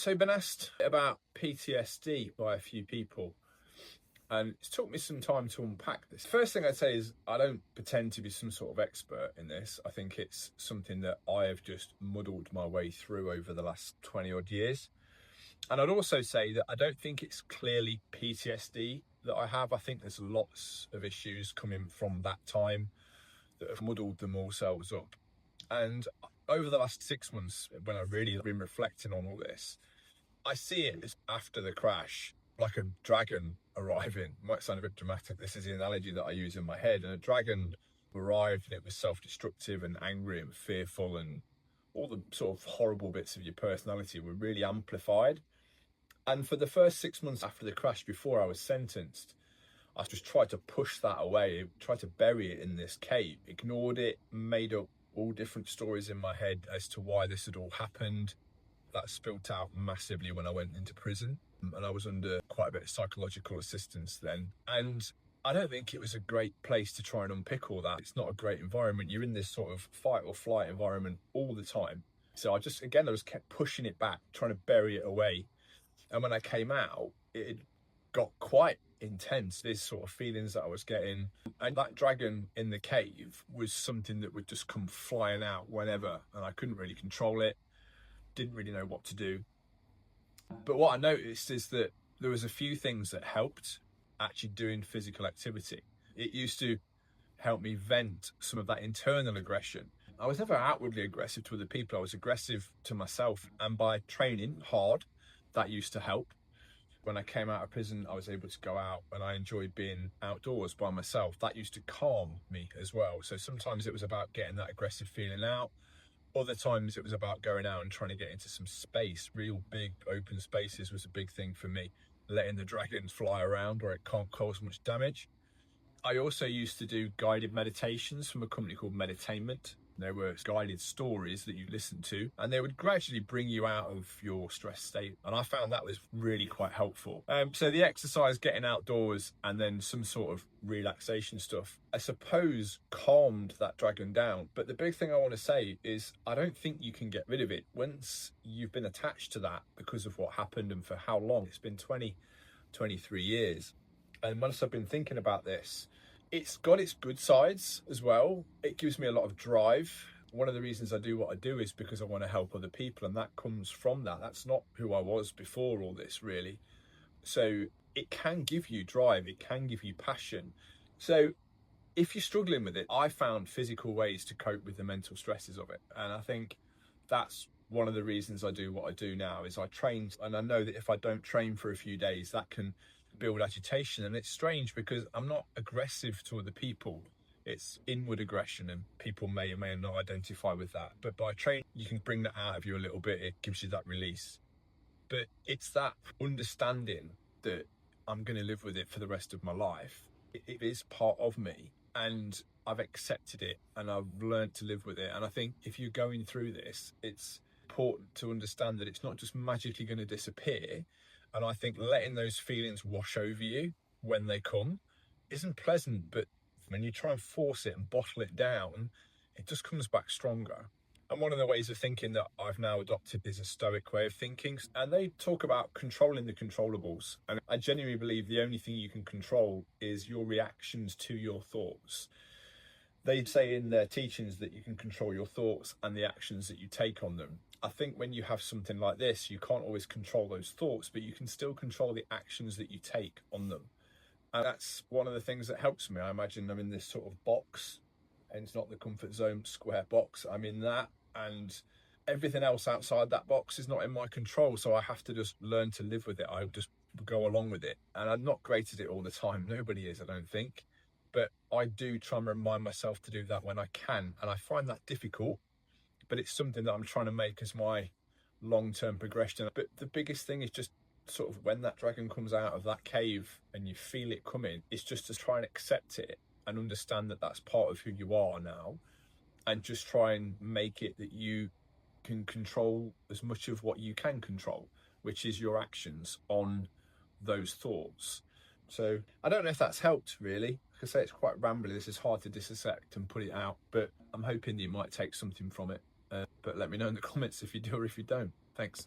So been asked about PTSD by a few people, and it's took me some time to unpack this. First thing I'd say is I don't pretend to be some sort of expert in this. I think it's something that I have just muddled my way through over the last 20 odd years. And I'd also say that I don't think it's clearly PTSD that I have. I think there's lots of issues coming from that time that have muddled them all selves up. And over the last 6 months, when I've really been reflecting on all this, I see it as after the crash, like a dragon arriving. Might sound a bit dramatic. This is the analogy that I use in my head. And a dragon arrived and it was self-destructive and angry and fearful, and all the sort of horrible bits of your personality were really amplified. And for the first 6 months after the crash, before I was sentenced, I just tried to push that away, tried to bury it in this cave, ignored it, made up all different stories in my head as to why this had all happened. That spilt out massively when I went into prison, and I was under quite a bit of psychological assistance then. And I don't think it was a great place to try and unpick all that. It's not a great environment. You're in this sort of fight or flight environment all the time. So I just kept pushing it back, trying to bury it away. And when I came out, it got quite intense, these sort of feelings that I was getting. And that dragon in the cave was something that would just come flying out whenever, and I couldn't really control it, didn't really know what to do. But what I noticed is that there was a few things that helped actually doing physical activity. It used to help me vent some of that internal aggression. I was never outwardly aggressive to other people. I was aggressive to myself, and by training hard, that used to help. When I came out of prison, I was able to go out, and I enjoyed being outdoors by myself. That used to calm me as well. So sometimes it was about getting that aggressive feeling out. Other times it was about going out and trying to get into some space. Real big open spaces was a big thing for me. Letting the dragons fly around where it can't cause much damage. I also used to do guided meditations from a company called Meditainment. There were guided stories that you listened to, and they would gradually bring you out of your stress state. And I found that was really quite helpful. So the exercise, getting outdoors, and then some sort of relaxation stuff, I suppose calmed that dragon down. But the big thing I want to say is I don't think you can get rid of it once you've been attached to that because of what happened and for how long. It's been 23 years. And once I've been thinking about this, it's got its good sides as well. It gives me a lot of drive. One of the reasons I do what I do is because I want to help other people, and that comes from that. That's not who I was before all this, really. So it can give you drive, it can give you passion. So if you're struggling with it, I found physical ways to cope with the mental stresses of it. And I think that's one of the reasons I do what I do now is I train, and I know that if I don't train for a few days, that can build agitation. And it's strange because I'm not aggressive to other people. It's inward aggression, and people may or may not identify with that. But by training, you can bring that out of you a little bit. It gives you that release. But it's that understanding that I'm going to live with it for the rest of my life. It is part of me, and I've accepted it, and I've learned to live with it. And I think if you're going through this, it's important to understand that it's not just magically going to disappear. And I think letting those feelings wash over you when they come isn't pleasant, but when you try and force it and bottle it down, it just comes back stronger. And one of the ways of thinking that I've now adopted is a stoic way of thinking. And they talk about controlling the controllables. And I genuinely believe the only thing you can control is your reactions to your thoughts. They say in their teachings that you can control your thoughts and the actions that you take on them. I think when you have something like this, you can't always control those thoughts, but you can still control the actions that you take on them. And that's one of the things that helps me. I imagine I'm in this sort of box, and it's not the comfort zone square box. I'm in that, and everything else outside that box is not in my control. So I have to just learn to live with it. I just go along with it. And I'm not great at it all the time. Nobody is, I don't think. But I do try and remind myself to do that when I can. And I find that difficult, but it's something that I'm trying to make as my long-term progression. But the biggest thing is just sort of when that dragon comes out of that cave and you feel it coming, it's just to try and accept it and understand that that's part of who you are now, and just try and make it that you can control as much of what you can control, which is your actions on those thoughts. So I don't know if that's helped really. Like I say, it's quite rambly. This is hard to dissect and put it out, but I'm hoping that you might take something from it. But let me know in the comments if you do or if you don't. Thanks.